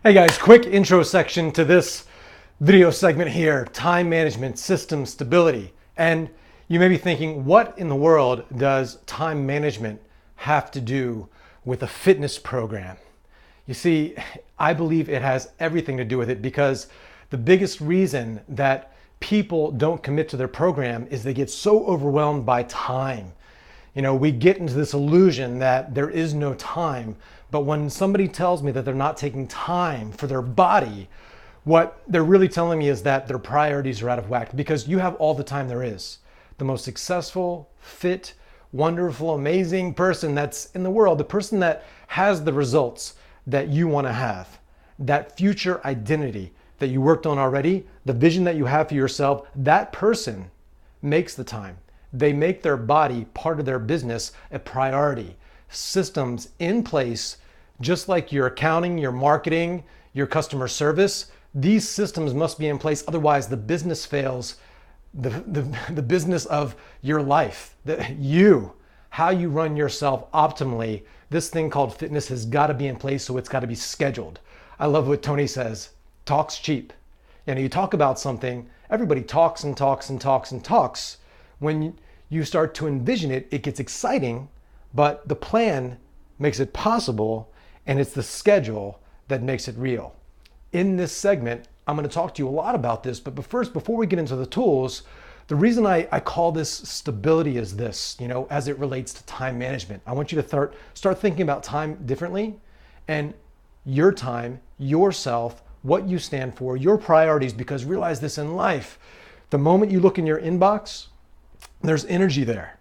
Hey guys, quick intro section to this video segment here, time management, system stability. And you may be thinking, what in the world does time management have to do with a fitness program? You see, I believe it has everything to do with it because the biggest reason that people don't commit to their program is they get so overwhelmed by time. You know, we get into this illusion that there is no time, but when somebody tells me that they're not taking time for their body, what they're really telling me is that their priorities are out of whack because you have all the time there is. The most successful, fit, wonderful, amazing person that's in the world, the person that has the results that you want to have, that future identity that you worked on already, the vision that you have for yourself, that person makes the time. They make their body part of their business a priority. Systems in place, just like your accounting, your marketing, your customer service, these systems must be in place. Otherwise, the business fails, the business of your life, how you run yourself optimally. This thing called fitness has got to be in place, so it's got to be scheduled. I love what Tony says, talk's cheap. You know, you talk about something, everybody talks and talks and talks and talks. When you start to envision it, it gets exciting, but the plan makes it possible, and it's the schedule that makes it real. In this segment, I'm going to talk to you a lot about this, but first, before we get into the tools, the reason I call this stability is this, you know, as it relates to time management. I want you to start thinking about time differently, and your time, yourself, what you stand for, your priorities, because realize this in life. The moment you look in your inbox, there's energy there,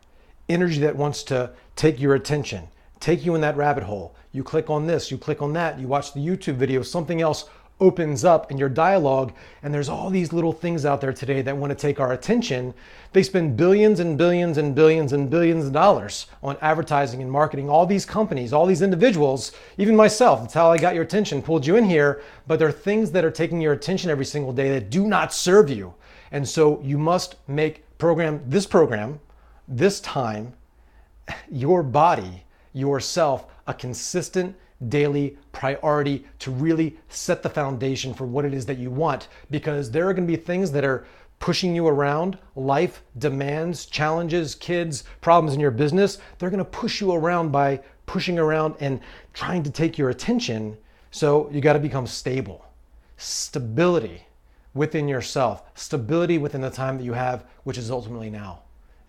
energy that wants to take your attention, take you in that rabbit hole. You click on this, you click on that, you watch the YouTube video, something else opens up in your dialogue, and there's all these little things out there today that want to take our attention. They spend billions and billions and billions and billions of dollars on advertising and marketing. All these companies, all these individuals, even myself, that's how I got your attention, pulled you in here, but there are things that are taking your attention every single day that do not serve you. And so you must make this time, your body, yourself, a consistent daily priority to really set the foundation for what it is that you want, because there are going to be things that are pushing you around. Life demands, challenges, kids, problems in your business. They're going to push you around by pushing around and trying to take your attention. So you got to become stable. Stability within yourself, stability within the time that you have, which is ultimately now.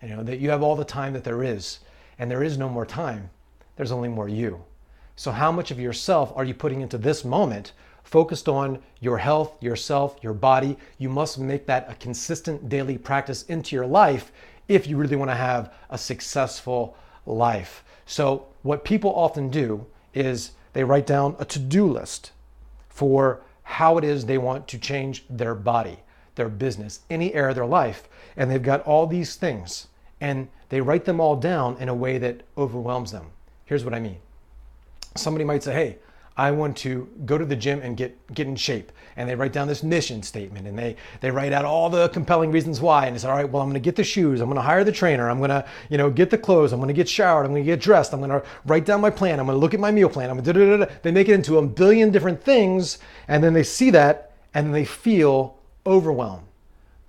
You know, that you have all the time that there is, and there is no more time. There's only more you. So how much of yourself are you putting into this moment, focused on your health, yourself, your body? You must make that a consistent daily practice into your life if you really want to have a successful life. So what people often do is they write down a to-do list for how it is they want to change their body, their business, any area of their life. And they've got all these things, and they write them all down in a way that overwhelms them. Here's what I mean. Somebody might say, hey, I want to go to the gym and get in shape. And they write down this mission statement, and they write out all the compelling reasons why. And they say, all right, well, I'm going to get the shoes. I'm going to hire the trainer. I'm going to, get the clothes. I'm going to get showered. I'm going to get dressed. I'm going to write down my plan. I'm going to look at my meal plan. I'm going to They make it into a billion different things. And then they see that, and then they feel overwhelmed.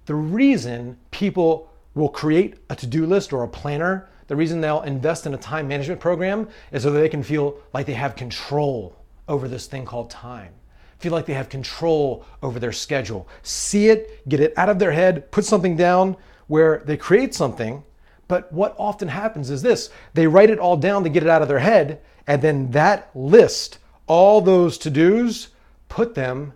The reason people will create a to-do list or a planner, the reason they'll invest in a time management program is so that they can feel like they have control over this thing called time. Feel like they have control over their schedule. See it, get it out of their head, put something down where they create something. But what often happens is this: they write it all down to get it out of their head, and then that list, all those to-dos, put them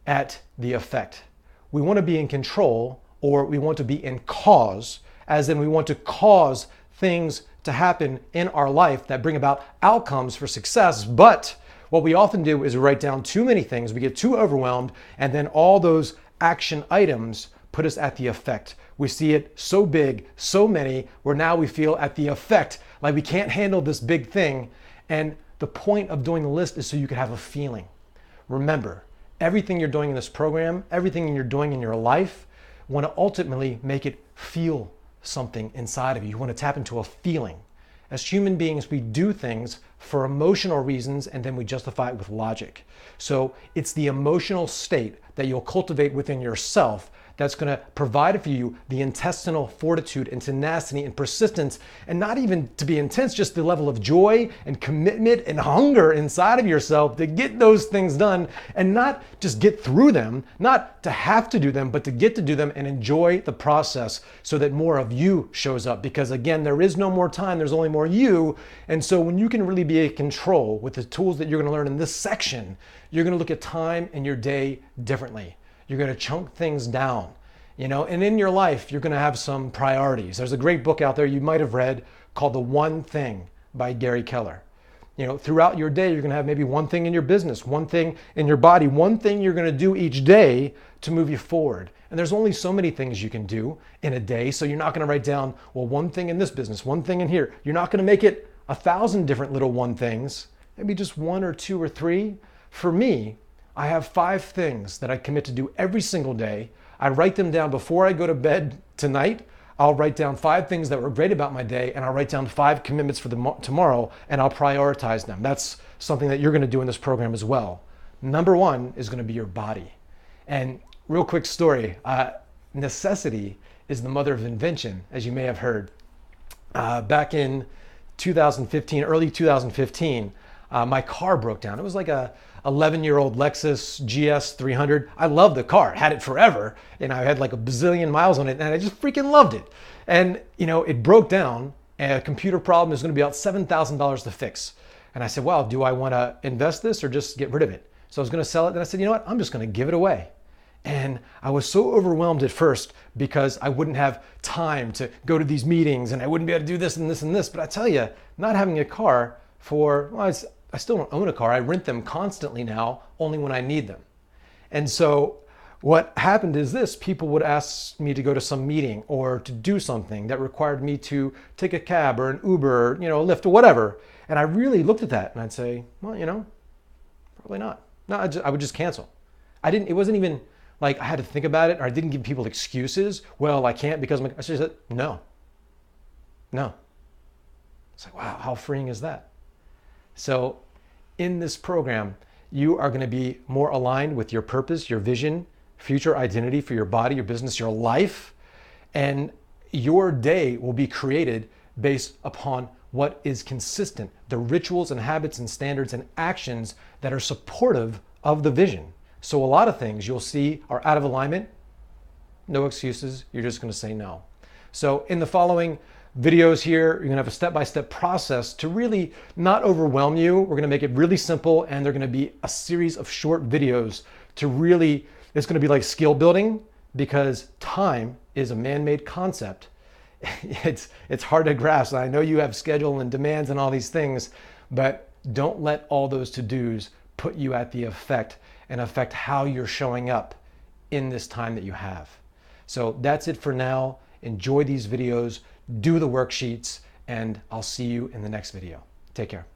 at the effect. We want to be in control, or we want to be in cause, as in we want to cause things to happen in our life that bring about outcomes for success. But what we often do is write down too many things, we get too overwhelmed, and then all those action items put us at the effect. We see it so big, so many, where now we feel at the effect, like we can't handle this big thing. And the point of doing the list is so you can have a feeling. Remember, everything you're doing in this program, everything you're doing in your life, want to ultimately make it feel something inside of you. You want to tap into a feeling. As human beings, we do things for emotional reasons and then we justify it with logic. So it's the emotional state that you'll cultivate within yourself that's going to provide for you the intestinal fortitude and tenacity and persistence, and not even to be intense, just the level of joy and commitment and hunger inside of yourself to get those things done, and not just get through them, not to have to do them, but to get to do them and enjoy the process so that more of you shows up. Because again, there is no more time, there's only more you. And so when you can really be in control with the tools that you're going to learn in this section, you're going to look at time and your day differently. You're going to chunk things down, and in your life, you're going to have some priorities. There's a great book out there you might have read called The One Thing by Gary Keller. Throughout your day, you're going to have maybe one thing in your business, one thing in your body, one thing you're going to do each day to move you forward. And there's only so many things you can do in a day. So you're not going to write down, well, one thing in this business, one thing in here. You're not going to make it 1,000 different little one things, maybe just one or two or three. For me, I have 5 things that I commit to do every single day. I write them down before I go to bed tonight. I'll write down 5 things that were great about my day, and I'll write down 5 commitments for tomorrow, and I'll prioritize them. That's something that you're going to do in this program as well. Number 1 is going to be your body. And real quick story, necessity is the mother of invention, as you may have heard. Back in 2015, early 2015, my car broke down. It was like a 11-year-old Lexus GS 300. I loved the car, had it forever, and I had like a bazillion miles on it, and I just freaking loved it. And it broke down, and a computer problem is going to be about $7,000 to fix. And I said, wow, do I want to invest this or just get rid of it? So I was going to sell it. Then I said, you know what? I'm just going to give it away. And I was so overwhelmed at first because I wouldn't have time to go to these meetings and I wouldn't be able to do this and this and this. But I tell you, not having a car I still don't own a car. I rent them constantly now, only when I need them. And so what happened is this: people would ask me to go to some meeting or to do something that required me to take a cab or an Uber, or, a Lyft or whatever. And I really looked at that and I'd say, well, probably not. No, I would just cancel. It wasn't even like I had to think about it, or I didn't give people excuses. Well, I can't because I just said, no. It's like, wow, how freeing is that? So in this program, you are going to be more aligned with your purpose, your vision, future identity for your body, your business, your life. And your day will be created based upon what is consistent, the rituals and habits and standards and actions that are supportive of the vision. So a lot of things you'll see are out of alignment. No excuses. You're just going to say no. So in the following videos here, you're going to have a step-by-step process to really not overwhelm you. We're going to make it really simple, and they're going to be a series of short videos to really, it's going to be like skill building, because time is a man-made concept. It's hard to grasp. I know you have schedule and demands and all these things, but don't let all those to-dos put you at the effect and affect how you're showing up in this time that you have. So that's it for now. Enjoy these videos, do the worksheets, and I'll see you in the next video. Take care.